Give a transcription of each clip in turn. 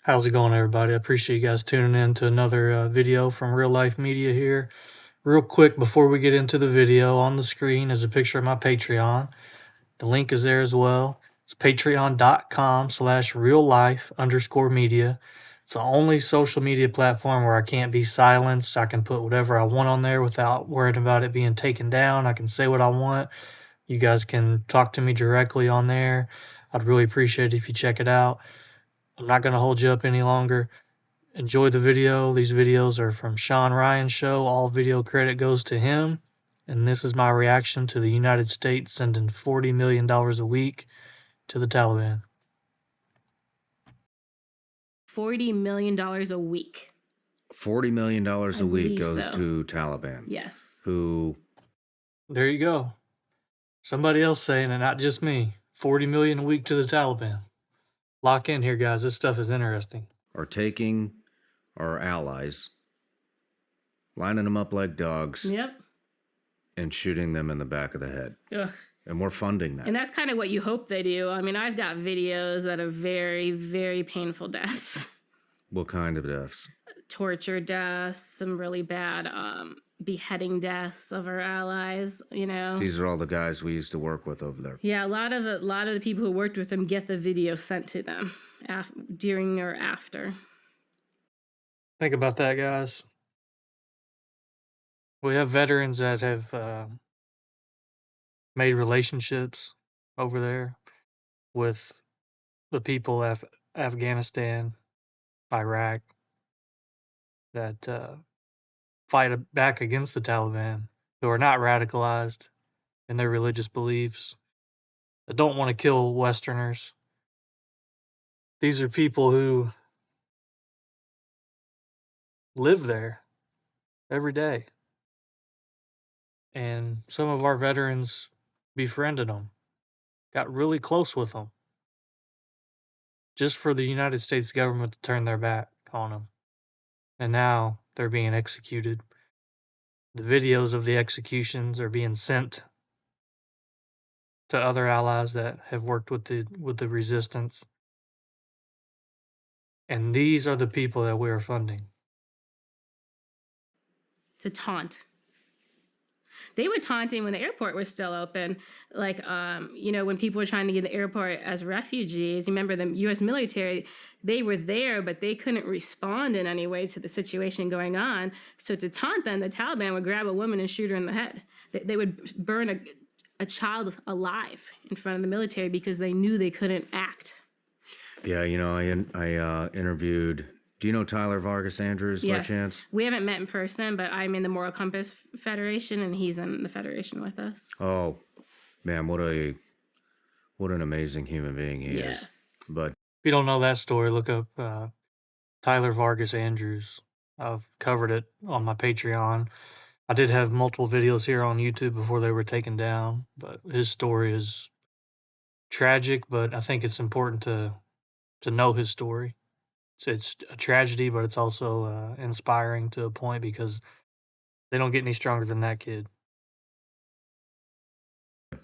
How's it going, everybody? I appreciate you guys tuning in to another video from Real Life Media here. Real quick, before we get into the video, on the screen is a picture of my Patreon. The link is there as well. It's patreon.com/reallife_media. It's the only social media platform where I can't be silenced. I can put whatever I want on there without worrying about it being taken down. I can say what I want. You guys can talk to me directly on there. I'd really appreciate it if you check it out. I'm not going to hold you up any longer. Enjoy the video. These videos are from Sean Ryan's show. All video credit goes to him. And this is my reaction to the United States sending $40 million a week to the Taliban. $40 million a week. $40 million a week believe goes so. to Taliban, Yes. who There you go. Somebody else saying it, not just me. $40 million a week to the Taliban. Lock in here, guys. This stuff is interesting. are taking our allies, lining them up like dogs, Yep. and shooting them in the back of the head. Ugh. And we're funding that. And that's kind of what you hope they do. I mean, I've got videos that are very, very painful deaths. What kind of deaths? Torture deaths, some really bad beheading deaths of our allies, you know. These are all the guys we used to work with over there. Yeah, a lot of the people who worked with them get the video sent to them during or after. Think about that, guys. We have veterans that have made relationships over there with the people of Afghanistan, Iraq, that fight back against the Taliban, who are not radicalized in their religious beliefs, that don't want to kill Westerners. These are people who live there every day. And some of our veterans befriended them, got really close with them, just for the United States government to turn their back on them. And now they're being executed. The videos of the executions are being sent to other allies that have worked with the resistance. And these are the people that we are funding. It's a taunt. They were taunting when the airport was still open. Like, you know, when people were trying to get to the airport as refugees, remember the U.S. military, they were there, but they couldn't respond in any way to the situation going on. So to taunt them, the Taliban would grab a woman and shoot her in the head. They would burn a child alive in front of the military because they knew they couldn't act. Yeah, you know, I interviewed... Do you know Tyler Vargas Andrews by chance? We haven't met in person, but I'm in the Moral Compass Federation, and he's in the Federation with us. Oh, man, what an amazing human being he is. But if you don't know that story, look up Tyler Vargas Andrews. I've covered it on my Patreon. I did have multiple videos here on YouTube before they were taken down, but his story is tragic, but I think it's important to know his story. It's a tragedy, but it's also inspiring to a point because they don't get any stronger than that kid.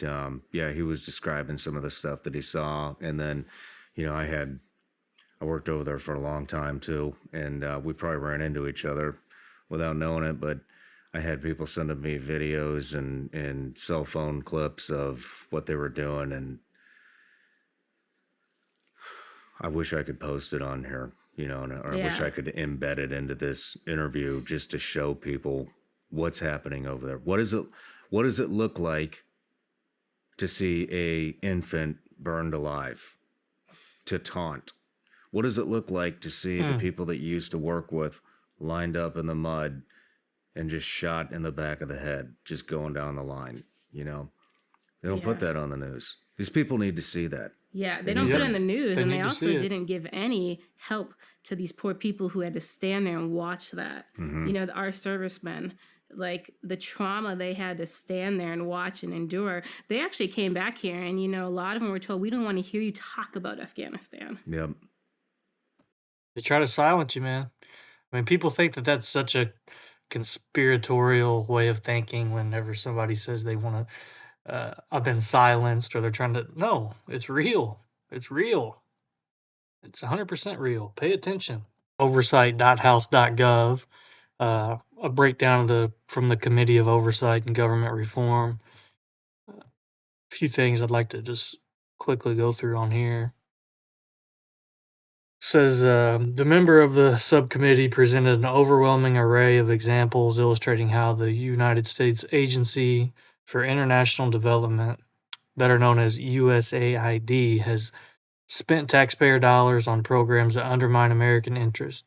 Yeah, he was describing some of the stuff that he saw, and then, you know, I worked over there for a long time too, and we probably ran into each other without knowing it, but I had people sending me videos and cell phone clips of what they were doing, and I wish I could post it on here, you know, or I wish I could embed it into this interview just to show people what's happening over there. What does it look like to see a infant burned alive, to taunt? What does it look like to see the people that you used to work with lined up in the mud and just shot in the back of the head, just going down the line, you know? They don't put that on the news. These people need to see that. Yeah, they don't put it in the news, and they also didn't give any help to these poor people who had to stand there and watch that. You know, our servicemen, like the trauma they had to stand there and watch and endure. They actually came back here, and, you know, a lot of them were told, we don't want to hear you talk about Afghanistan. Yep. They try to silence you, man. I mean, people think that that's such a conspiratorial way of thinking whenever somebody says they want to I've been silenced, or they're trying to. No, it's real. It's real. It's 100% real. Pay attention. Oversight.house.gov. A breakdown of from the Committee of Oversight and Government Reform. A few things I'd like to just quickly go through on here. Says the member of the subcommittee presented an overwhelming array of examples illustrating how the United States Agency for International Development, better known as USAID, has spent taxpayer dollars on programs that undermine American interests.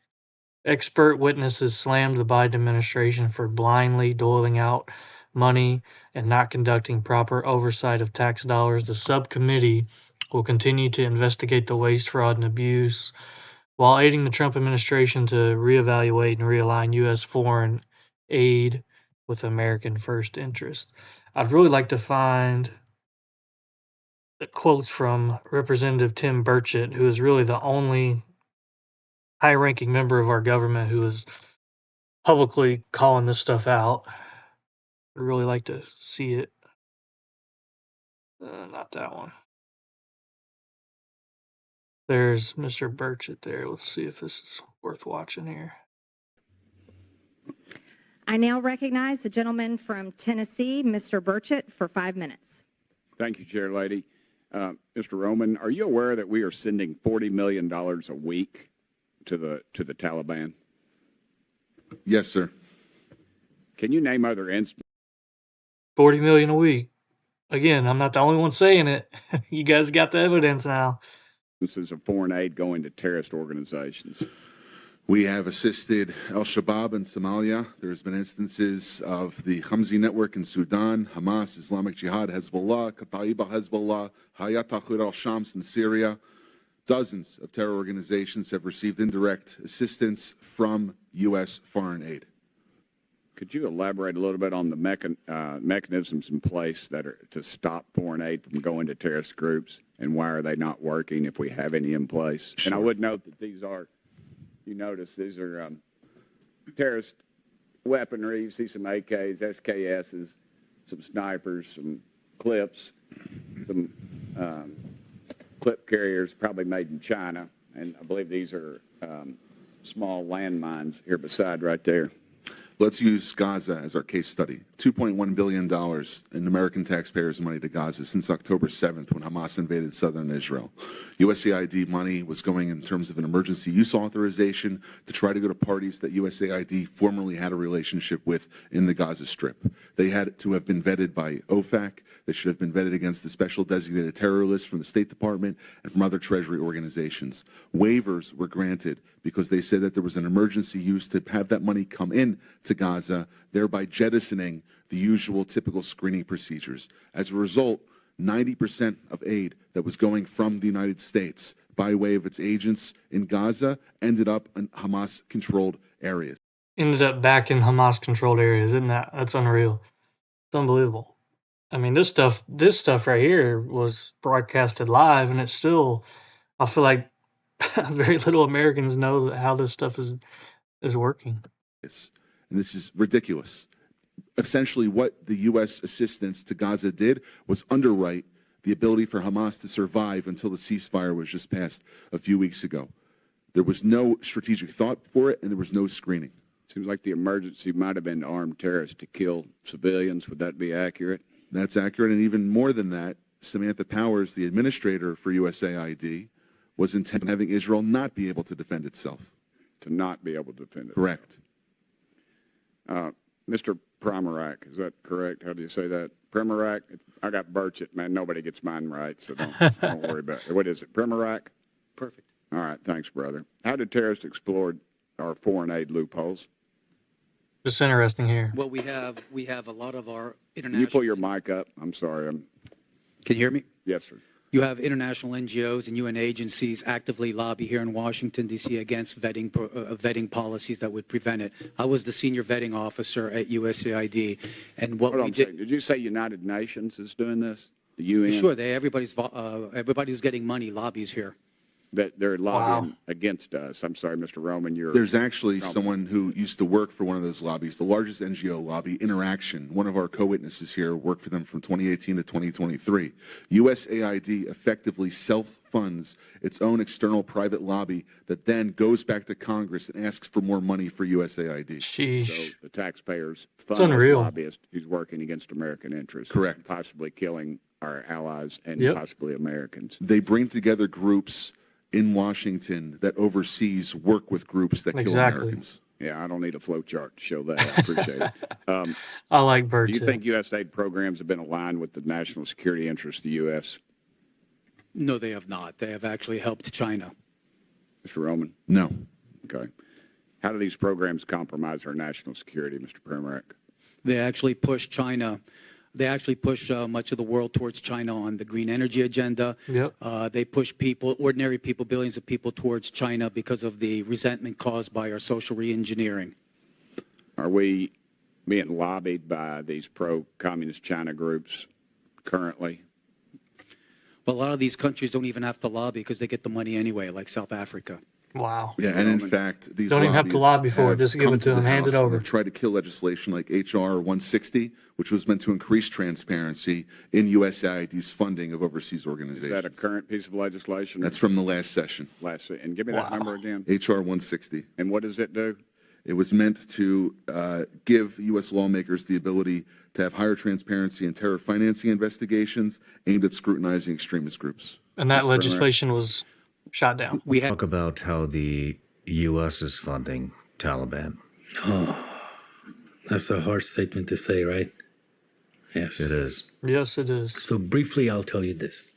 Expert witnesses slammed the Biden administration for blindly doling out money and not conducting proper oversight of tax dollars. The subcommittee will continue to investigate the waste, fraud, and abuse while aiding the Trump administration to reevaluate and realign U.S. foreign aid with American first interest. I'd really like to find the quotes from Representative Tim Burchett, who is really the only high-ranking member of our government who is publicly calling this stuff out. I'd really like to see it. Not that one. There's Mr. Burchett there. Let's see if this is worth watching here. I now recognize the gentleman from Tennessee, Mr. Burchett, for 5 minutes. Thank you, Chair Lady. Mr. Roman, are you aware that we are sending $40 million a week to the Taliban? Yes, sir. Can you name other instances? 40 million a week. Again, I'm not the only one saying it. You guys got the evidence now. Of foreign aid going to terrorist organizations? We have assisted al-Shabaab in Somalia. There's been instances of the Khamsi network in Sudan, Hamas, Islamic Jihad, Hezbollah, Kata'iba Hezbollah, Hayat Tahrir al-Shams in Syria. Dozens of terror organizations have received indirect assistance from U.S. foreign aid. Could you elaborate a little bit on the mechanisms in place that are to stop foreign aid from going to terrorist groups, and why are they not working if we have any in place? Sure. And I would note that these are, you notice, these are terrorist weaponry. You see some AKs, SKSs, some snipers, some clips, some clip carriers probably made in China. And I believe these are small landmines here beside right there. Let's use Gaza as our case study. $2.1 billion in American taxpayers' money to Gaza since October 7th when Hamas invaded southern Israel. USAID money was going in terms of an emergency use authorization to try to go to parties that USAID formerly had a relationship with in the Gaza Strip. They had to have been vetted by OFAC. They should have been vetted against the special designated terror list from the State Department and from other Treasury organizations. Waivers were granted because they said that there was an emergency use to have that money come in to Gaza, thereby jettisoning the usual typical screening procedures. As a result, 90% of aid that was going from the United States by way of its agents in Gaza ended up in Hamas-controlled areas. Ended up back in Hamas-controlled areas. That's unreal. It's unbelievable. I mean, this stuff right here was broadcasted live, and it's still, I feel like very little Americans know how this stuff is working. And this is ridiculous. Essentially, what the U.S. assistance to Gaza did was underwrite the ability for Hamas to survive until the ceasefire was just passed a few weeks ago. There was no strategic thought for it, and there was no screening. Seems like the emergency might have been armed terrorists to kill civilians. Would that be accurate? That's accurate, and even more than that, Samantha Powers, the administrator for USAID, was intent on having Israel not be able to defend itself. To not be able to defend it. Correct. Mr. Primorak, is that correct? How do you say that? Primorak? I got Burchett, man. Nobody gets mine right, so don't worry about it. What is it, Primorak? Perfect. All right, thanks, brother. How did terrorists exploit our foreign aid loopholes? Just interesting here. Well, we have a lot of our international. Can you pull your mic up? I'm sorry. Can you hear me? Yes, sir. You have international NGOs and UN agencies actively lobby here in Washington, D.C. against vetting policies that would prevent it. I was the senior vetting officer at USAID, and what we did. Did you say United Nations is doing this? The UN? Sure, everybody who's getting money lobbies here. that they're lobbying against us. I'm sorry, Mr. Roman, There's actually someone who used to work for one of those lobbies, the largest NGO lobby, Interaction. One of our co-witnesses here worked for them from 2018 to 2023. USAID effectively self-funds its own external private lobby that then goes back to Congress and asks for more money for USAID. Sheesh. So the taxpayers It's fund this unreal. lobbyist who's working against American interests. Correct. Possibly killing our allies and Yep. possibly Americans. They bring together groups in Washington that overseas work with groups that kill Exactly. Americans. Yeah, I don't need a flow chart to show that. I appreciate it. I like Do Burchett. you think USAID programs have been aligned with the national security interests of the U.S., No, they have not. They have actually helped China. Mr. Roman? No. Okay. How do these programs compromise our national security, Mr. Premack? They actually push China. They actually push much of the world towards China on the green energy agenda. Yep. They push people, ordinary people, billions of people towards China because of the resentment caused by our social re-engineering. Are we being lobbied by these pro-communist China groups currently? But a lot of these countries don't even have to lobby because they get the money anyway, like South Africa. Wow. Yeah, and in fact, these Don't even have to lobbies lobby for it, have just give come it to them, the hand it House and over. have tried to kill legislation like H.R. 160, which was meant to increase transparency in USAID's funding of overseas Is that a organizations. current piece of legislation? That's from the last session, And give me that Wow. number again. H.R. 160. And what does it do? It was meant to give U.S. lawmakers the ability to have higher transparency in terror financing investigations aimed at scrutinizing extremist groups. And that legislation was shot down. We had Talk about how the U.S. is funding Taliban. That's a hard statement to say, right? Yes. It is. Yes, it is. So briefly, I'll tell you this.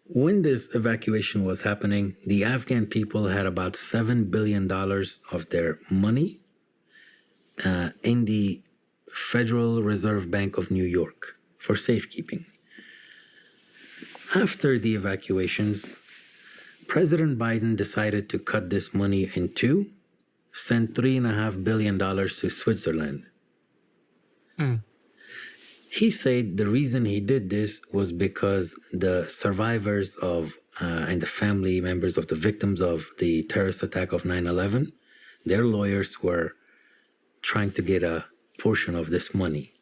When this evacuation was happening, the Afghan people had about $7 billion of their money in the Federal Reserve Bank of New York for safekeeping. After the evacuations, President Biden decided to cut this money in two, send $3.5 billion to Switzerland. He said the reason he did this was because the survivors of and the family members of the victims of the terrorist attack of 9/11, their lawyers were trying to get a portion of this money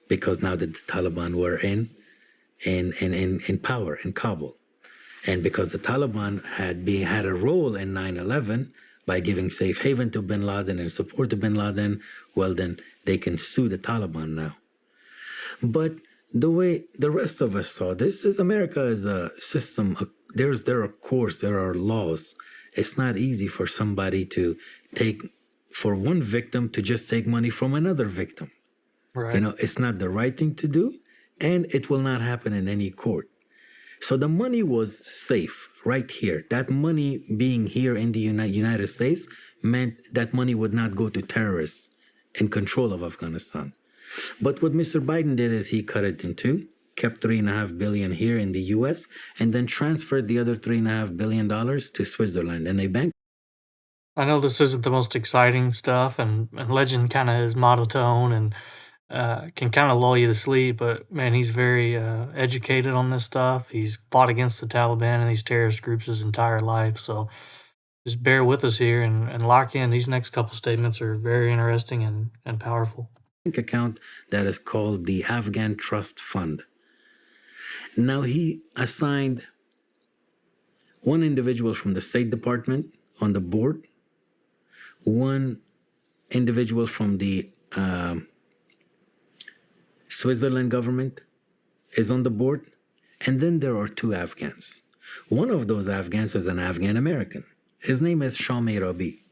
because now that the Taliban were in power in Kabul. And because the Taliban had a role in 9/11 by giving safe haven to bin Laden and support to bin Laden, well, then they can sue the Taliban now. But the way the rest of us saw this is America is a system. There are courts, there are laws. It's not easy for somebody to for one victim to just take money from another victim. Right. You know, it's not the right thing to do, and it will not happen in any court. So the money was safe right here. That money being here in the United States meant that money would not go to terrorists in control of Afghanistan. But what Mr. Biden did is he cut it in two, kept $3.5 billion here in the U.S., and then transferred the other $3.5 billion to Switzerland. And they banked. I know this isn't the most exciting stuff, and Legend kind of is monotone and can kind of lull you to sleep, but man, he's very educated on this stuff. He's fought against the Taliban and these terrorist groups his entire life, so just bear with us here and lock in. These next couple statements are very interesting and powerful. Account that is called the Afghan Trust Fund. Now he assigned one individual from the State Department on the board, one individual from the Switzerland government is on the board, and then there are two Afghans. One of those Afghans is an Afghan American. His name is Shami Rabi.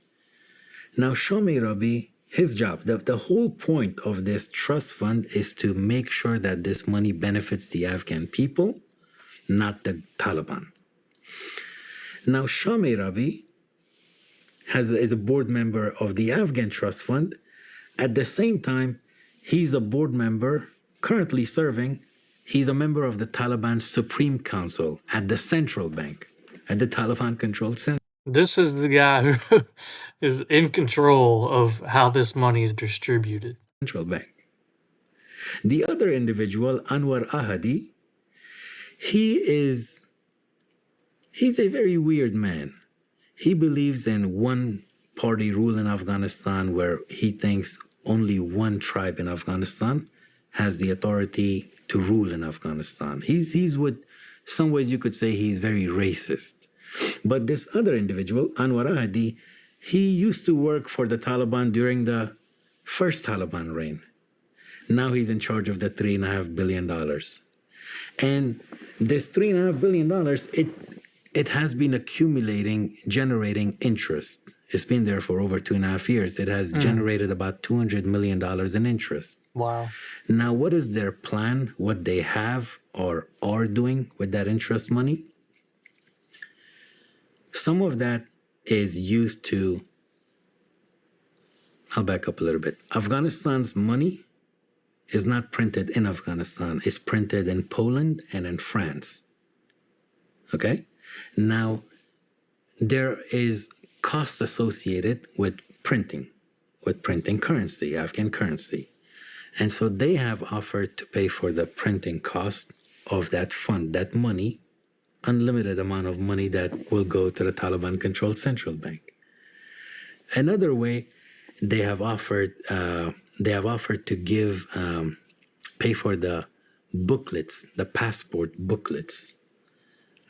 Now Shami Rabi, his job, the whole point of this trust fund is to make sure that this money benefits the Afghan people, not the Taliban. Now, Shami Rabi is a board member of the Afghan Trust Fund. At the same time, he's a board member, currently serving, he's a member of the Taliban Supreme Council at the central bank, at the Taliban-controlled center. This is the guy who is in control of how this money is distributed. Central bank. The other individual, Anwar Ahadi, he He's a very weird man. He believes in one party rule in Afghanistan where he thinks only one tribe in Afghanistan has the authority to rule in Afghanistan. He's what, some ways you could say he's very racist. But this other individual, Anwar Ahadi, he used to work for the Taliban during the first Taliban reign. Now he's in charge of the $3.5 billion. And this $3.5 billion, it has been accumulating, generating interest. It's been there for over 2.5 years. It has generated about $200 million in interest. Wow. Now, what is their plan, what they have or are doing with that interest money? Some of that is used to, I'll back up a little bit. Afghanistan's money is not printed in Afghanistan. It's printed in Poland and in France. Okay? Now, there is cost associated with printing currency, Afghan currency. And so they have offered to pay for the printing cost of that fund, that money, unlimited amount of money that will go to the Taliban-controlled central bank. Another way, they have offered to give, pay for the booklets, the passport booklets.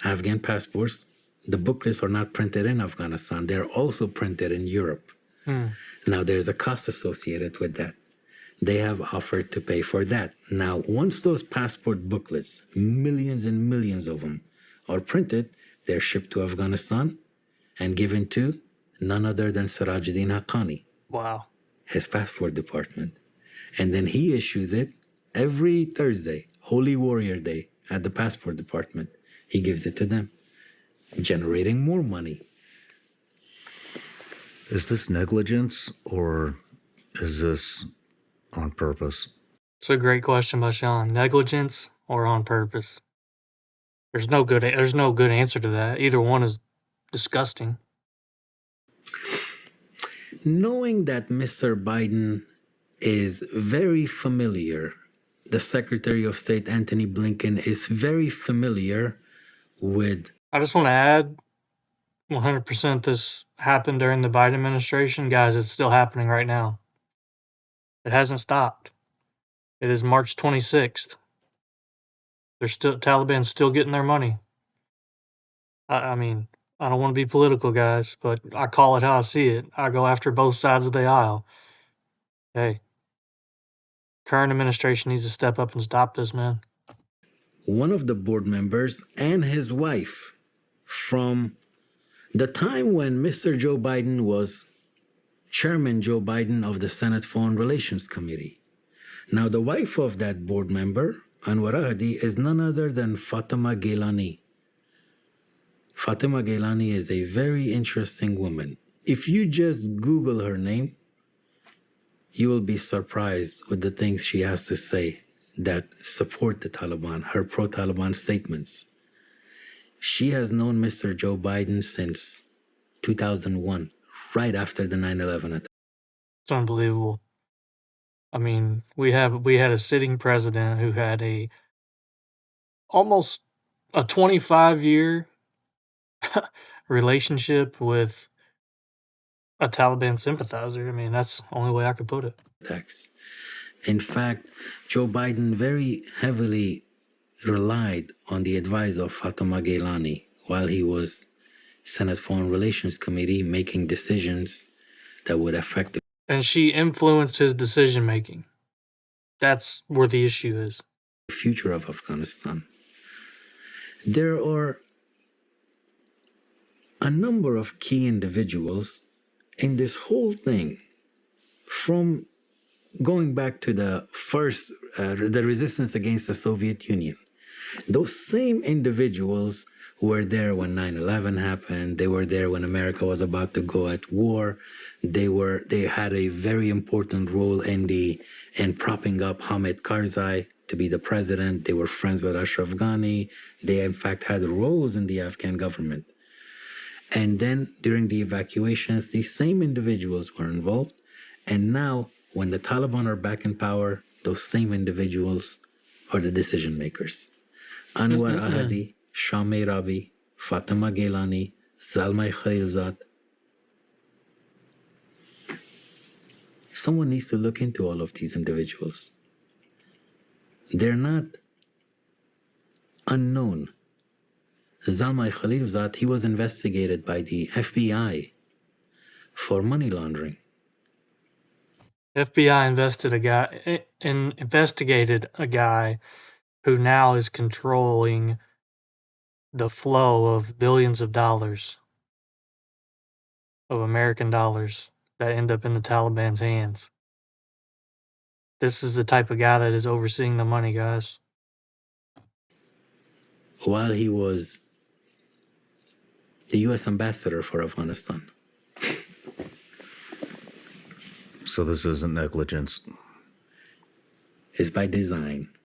Afghan passports, the booklets are not printed in Afghanistan. They're also printed in Europe. Now, there's a cost associated with that. They have offered to pay for that. Now, once those passport booklets, millions and millions of them, are printed, they're shipped to Afghanistan and given to none other than Sirajuddin Haqqani. Wow. His passport department. And then he issues it every Thursday, Holy Warrior Day, at the passport department. He gives it to them, generating more money. Is this negligence or is this on purpose? It's a great question by Sean. Negligence or on purpose? There's no good answer to that. Either one is disgusting. Knowing that Mr. Biden is very familiar, the Secretary of State Antony Blinken is very familiar with. I just want to add 100% this happened during the Biden administration. Guys, it's still happening right now. It hasn't stopped. It is March 26th. Taliban's still getting their money. I mean, I don't want to be political, guys, but I call it how I see it. I go after both sides of the aisle. Hey, current administration needs to step up and stop this, man. One of the board members and his wife from the time when Mr. Joe Biden was Chairman Joe Biden of the Senate Foreign Relations Committee. Now, the wife of that board member, Anwar Ahadi, is none other than Fatima Gailani. Fatima Gailani is a very interesting woman. If you just Google her name, you will be surprised with the things she has to say that support the Taliban, her pro-Taliban statements. She has known Mr. Joe Biden since 2001, right after the 9/11 attack. It's unbelievable. I mean, we had a sitting president who had almost a 25-year relationship with a Taliban sympathizer. I mean, that's the only way I could put it. In fact, Joe Biden very heavily relied on the advice of Fatima Gailani while he was Senate Foreign Relations Committee making decisions that would affect the And she influenced his decision making. That's where the issue is. future of Afghanistan. There are a number of key individuals in this whole thing, from going back to the first, the resistance against the Soviet Union. Those same individuals were there when 9/11 happened. They were there when America was about to go at war. They had a very important role in propping up Hamid Karzai to be the president. They were friends with Ashraf Ghani. They in fact had roles in the Afghan government. And then during the evacuations, these same individuals were involved. And now, when the Taliban are back in power, those same individuals are the decision makers. Anwar Ahadi, Shah Rabi, Fatima Gailani, Zalmay Khalilzad. Someone needs to look into all of these individuals. They're not unknown. Zalmay Khalilzad, he was investigated by the FBI for money laundering. FBI investigated a guy who now is controlling the flow of billions of dollars, of American dollars, that end up in the Taliban's hands. This is the type of guy that is overseeing the money, guys. While he was the U.S. ambassador for Afghanistan. So this isn't negligence. Is by design.